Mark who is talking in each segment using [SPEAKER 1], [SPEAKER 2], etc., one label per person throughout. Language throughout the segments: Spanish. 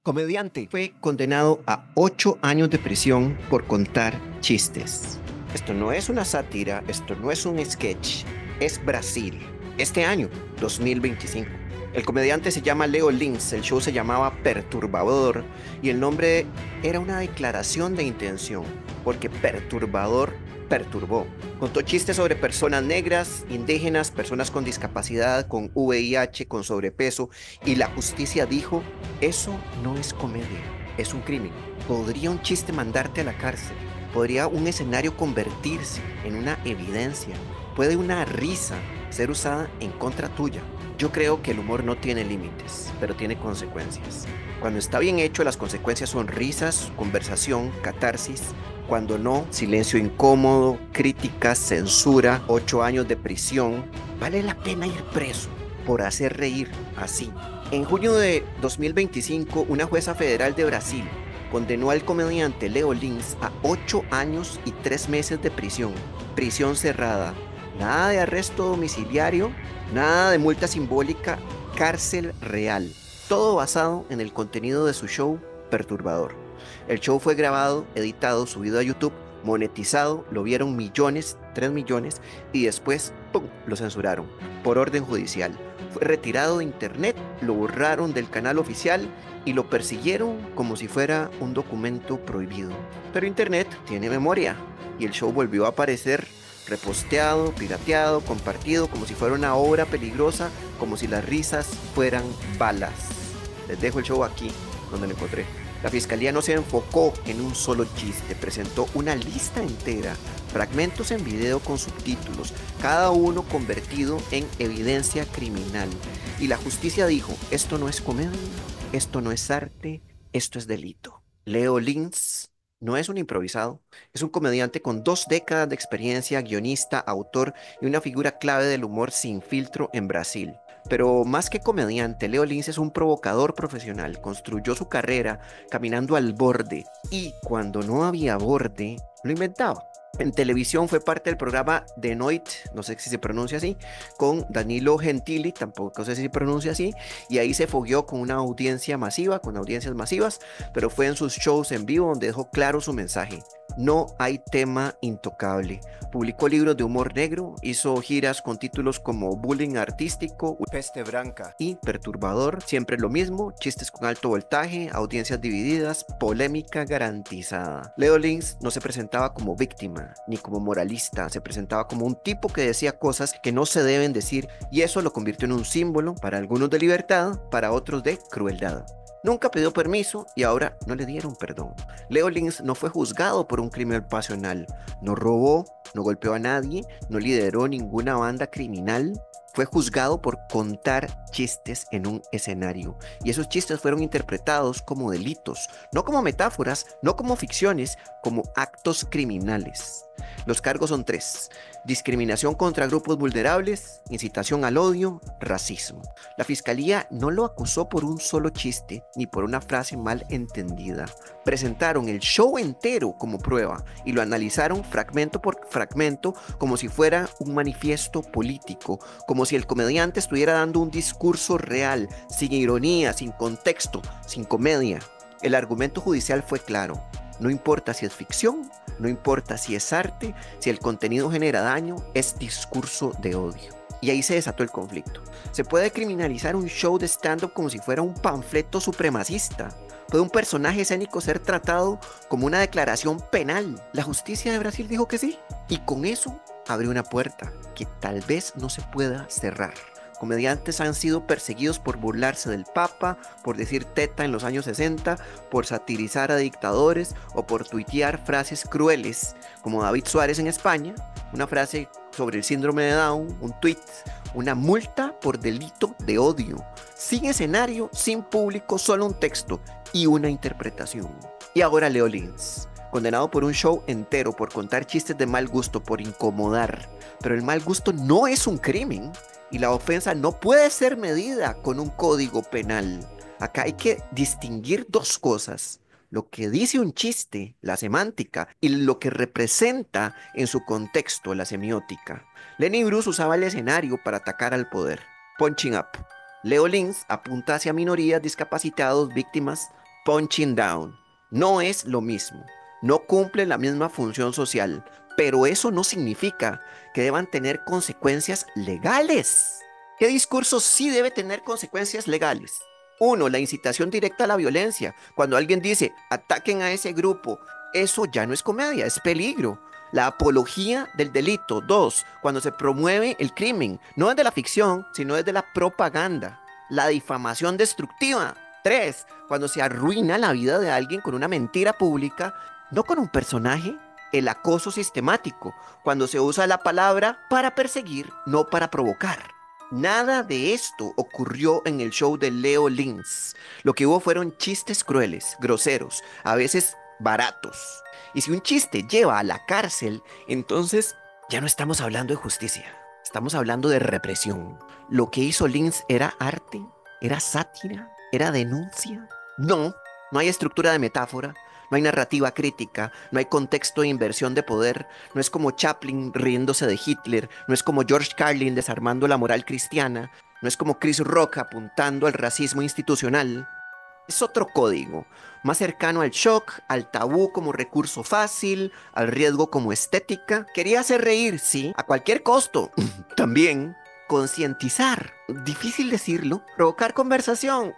[SPEAKER 1] Comediante fue condenado a 8 años de prisión por contar chistes. Esto no es una sátira, esto no es un sketch, es Brasil. Este año, 2025. El comediante se llama Leo Lins, el show se llamaba Perturbador y el nombre era una declaración de intención, porque perturbador perturbó. Contó chistes sobre personas negras, indígenas, personas con discapacidad, con VIH, con sobrepeso, y la justicia dijo: eso no es comedia, es un crimen. ¿Podría un chiste mandarte a la cárcel? ¿Podría un escenario convertirse en una evidencia? ¿Puede una risa ser usada en contra tuya? Yo creo que el humor no tiene límites, pero tiene consecuencias. Cuando está bien hecho, las consecuencias son risas, conversación, catarsis. Cuando no, silencio incómodo, críticas, censura, 8 años de prisión. Vale la pena ir preso por hacer reír así. En junio de 2025, una jueza federal de Brasil condenó al comediante Leo Lins a 8 años y 3 meses de prisión. Prisión cerrada. Nada de arresto domiciliario, nada de multa simbólica, cárcel real. Todo basado en el contenido de su show Perturbador. El show fue grabado, editado, subido a YouTube, monetizado, lo vieron millones, 3 millones, y después, ¡pum!, lo censuraron por orden judicial. Fue retirado de internet, lo borraron del canal oficial y lo persiguieron como si fuera un documento prohibido. Pero internet tiene memoria y el show volvió a aparecer reposteado, pirateado, compartido como si fuera una obra peligrosa, como si las risas fueran balas. Les dejo el show aquí, donde lo encontré. La fiscalía no se enfocó en un solo chiste, presentó una lista entera, fragmentos en video con subtítulos, cada uno convertido en evidencia criminal. Y la justicia dijo: esto no es comedia, esto no es arte, esto es delito. Leo Lins no es un improvisado, es un comediante con 2 décadas de experiencia, guionista, autor y una figura clave del humor sin filtro en Brasil. Pero más que comediante, Leo Lins es un provocador profesional. Construyó su carrera caminando al borde y cuando no había borde, lo inventaba. En televisión fue parte del programa The Noit, no sé si se pronuncia así, con Danilo Gentili, tampoco sé si se pronuncia así, y ahí se fogueó con una audiencia masiva, con audiencias masivas, pero fue en sus shows en vivo donde dejó claro su mensaje: no hay tema intocable. Publicó libros de humor negro, hizo giras con títulos como Bullying Artístico, Peste Branca y Perturbador. Siempre lo mismo, chistes con alto voltaje, audiencias divididas, polémica garantizada. Leo Lins no se presentaba como víctima ni como moralista, se presentaba como un tipo que decía cosas que no se deben decir, y eso lo convirtió en un símbolo para algunos de libertad, para otros de crueldad. Nunca pidió permiso y ahora no le dieron perdón. Leo Lins no fue juzgado por un crimen pasional, no robó, no golpeó a nadie, no lideró ninguna banda criminal. Fue juzgado por contar chistes en un escenario, y esos chistes fueron interpretados como delitos, no como metáforas, no como ficciones, como actos criminales. Los cargos son 3: discriminación contra grupos vulnerables, incitación al odio, racismo. La fiscalía no lo acusó por un solo chiste ni por una frase mal entendida. Presentaron el show entero como prueba y lo analizaron fragmento por fragmento como si fuera un manifiesto político, como si el comediante estuviera dando un discurso real, sin ironía, sin contexto, sin comedia. El argumento judicial fue claro: no importa si es ficción, no importa si es arte, si el contenido genera daño, es discurso de odio. Y ahí se desató el conflicto. ¿Se puede criminalizar un show de stand-up como si fuera un panfleto supremacista? ¿Puede un personaje escénico ser tratado como una declaración penal? La justicia de Brasil dijo que sí. Y con eso abrió una puerta que tal vez no se pueda cerrar. Comediantes han sido perseguidos por burlarse del Papa, por decir teta en los años 60, por satirizar a dictadores o por tuitear frases crueles, como David Suárez en España, una frase sobre el síndrome de Down, un tweet, una multa por delito de odio, sin escenario, sin público, solo un texto y una interpretación. Y ahora Leo Lins, condenado por un show entero por contar chistes de mal gusto, por incomodar. Pero el mal gusto no es un crimen y la ofensa no puede ser medida con un código penal. Acá hay que distinguir 2 cosas: lo que dice un chiste, la semántica, y lo que representa en su contexto, la semiótica. Lenny Bruce usaba el escenario para atacar al poder. Punching up. Leo Lins apunta hacia minorías, discapacitados, víctimas, punching down. No es lo mismo, no cumple la misma función social, pero eso no significa que deban tener consecuencias legales. ¿Qué discurso sí debe tener consecuencias legales? Uno, la incitación directa a la violencia. Cuando alguien dice, ataquen a ese grupo, eso ya no es comedia, es peligro. La apología del delito. Dos, cuando se promueve el crimen, no desde la ficción, sino desde la propaganda. La difamación destructiva. Tres, cuando se arruina la vida de alguien con una mentira pública, no con un personaje. El acoso sistemático, cuando se usa la palabra para perseguir, no para provocar. Nada de esto ocurrió en el show de Leo Lins. Lo que hubo fueron chistes crueles, groseros, a veces baratos. Y si un chiste lleva a la cárcel, entonces ya no estamos hablando de justicia, estamos hablando de represión. Lo que hizo Lins era arte, era sátira, era denuncia. No, no hay estructura de metáfora, no hay narrativa crítica, no hay contexto de inversión de poder, no es como Chaplin riéndose de Hitler, no es como George Carlin desarmando la moral cristiana, no es como Chris Rock apuntando al racismo institucional. Es otro código, más cercano al shock, al tabú como recurso fácil, al riesgo como estética. Quería hacer reír, sí, a cualquier costo. También concientizar, difícil decirlo, provocar conversación,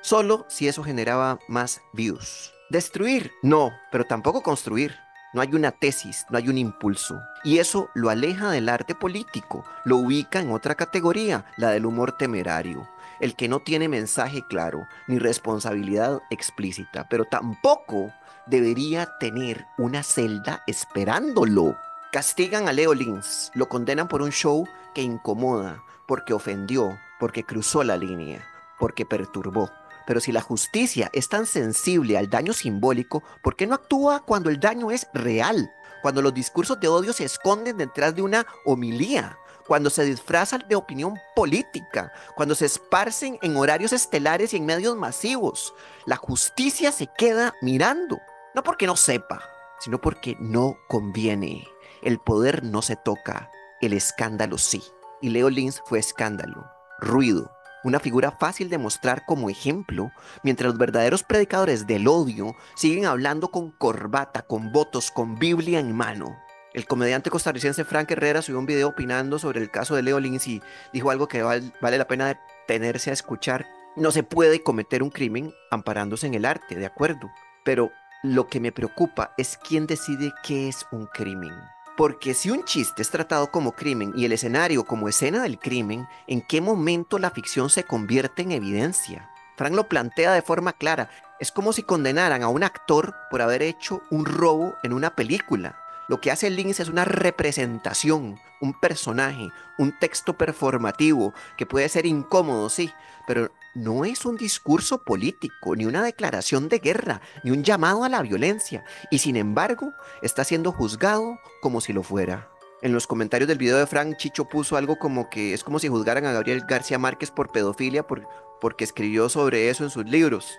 [SPEAKER 1] solo si eso generaba más views. Destruir, no, pero tampoco construir. No hay una tesis, no hay un impulso. Y eso lo aleja del arte político, lo ubica en otra categoría, la del humor temerario, el que no tiene mensaje claro ni responsabilidad explícita, pero tampoco debería tener una celda esperándolo. Castigan a Leo Lins, lo condenan por un show que incomoda, porque ofendió, porque cruzó la línea, porque perturbó. Pero si la justicia es tan sensible al daño simbólico, ¿por qué no actúa cuando el daño es real? Cuando los discursos de odio se esconden detrás de una homilía, cuando se disfrazan de opinión política, cuando se esparcen en horarios estelares y en medios masivos. La justicia se queda mirando, no porque no sepa, sino porque no conviene. El poder no se toca, el escándalo sí. Y Leo Lins fue escándalo, ruido, una figura fácil de mostrar como ejemplo, mientras los verdaderos predicadores del odio siguen hablando con corbata, con votos, con Biblia en mano. El comediante costarricense Frank Herrera subió un video opinando sobre el caso de Leo Lins y dijo algo que vale la pena detenerse a escuchar. No se puede cometer un crimen amparándose en el arte, de acuerdo, pero lo que me preocupa es quién decide qué es un crimen. Porque si un chiste es tratado como crimen y el escenario como escena del crimen, ¿en qué momento la ficción se convierte en evidencia? Frank lo plantea de forma clara. Es como si condenaran a un actor por haber hecho un robo en una película. Lo que hace Lynch es una representación, un personaje, un texto performativo que puede ser incómodo, sí, pero no es un discurso político, ni una declaración de guerra, ni un llamado a la violencia, y sin embargo está siendo juzgado como si lo fuera. En los comentarios del video de Frank, Chicho puso algo como que es como si juzgaran a Gabriel García Márquez por pedofilia porque escribió sobre eso en sus libros.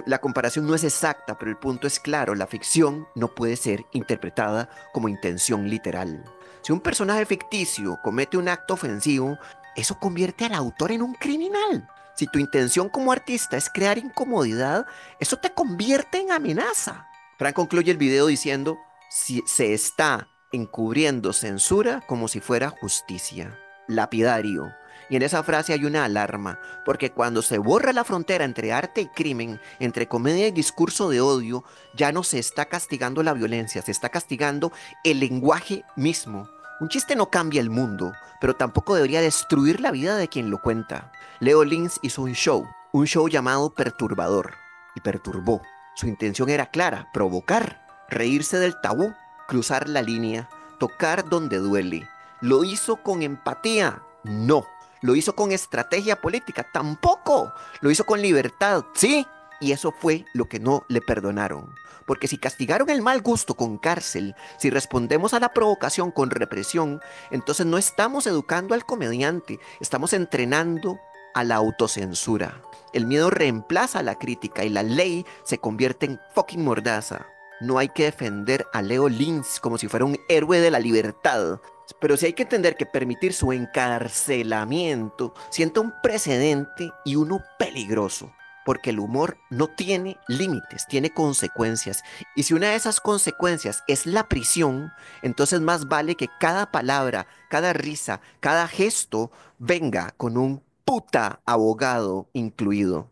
[SPEAKER 1] La comparación no es exacta, pero el punto es claro, la ficción no puede ser interpretada como intención literal. Si un personaje ficticio comete un acto ofensivo, eso convierte al autor en un criminal. Si tu intención como artista es crear incomodidad, eso te convierte en amenaza. Frank concluye el video diciendo, si se está encubriendo censura como si fuera justicia. Lapidario. Y en esa frase hay una alarma, porque cuando se borra la frontera entre arte y crimen, entre comedia y discurso de odio, ya no se está castigando la violencia, se está castigando el lenguaje mismo. Un chiste no cambia el mundo, pero tampoco debería destruir la vida de quien lo cuenta. Leo Lins hizo un show llamado Perturbador, y perturbó. Su intención era clara, provocar, reírse del tabú, cruzar la línea, tocar donde duele. ¿Lo hizo con empatía? No. ¿Lo hizo con estrategia política? Tampoco. ¿Lo hizo con libertad? Sí. Y eso fue lo que no le perdonaron. Porque si castigaron el mal gusto con cárcel, si respondemos a la provocación con represión, entonces no estamos educando al comediante, estamos entrenando a la autocensura. El miedo reemplaza a la crítica y la ley se convierte en fucking mordaza. No hay que defender a Leo Lins como si fuera un héroe de la libertad. Pero sí hay que entender que permitir su encarcelamiento sienta un precedente y uno peligroso. porque el humor no tiene límites, tiene consecuencias. Y si una de esas consecuencias es la prisión, entonces más vale que cada palabra, cada risa, cada gesto venga con un puta abogado incluido.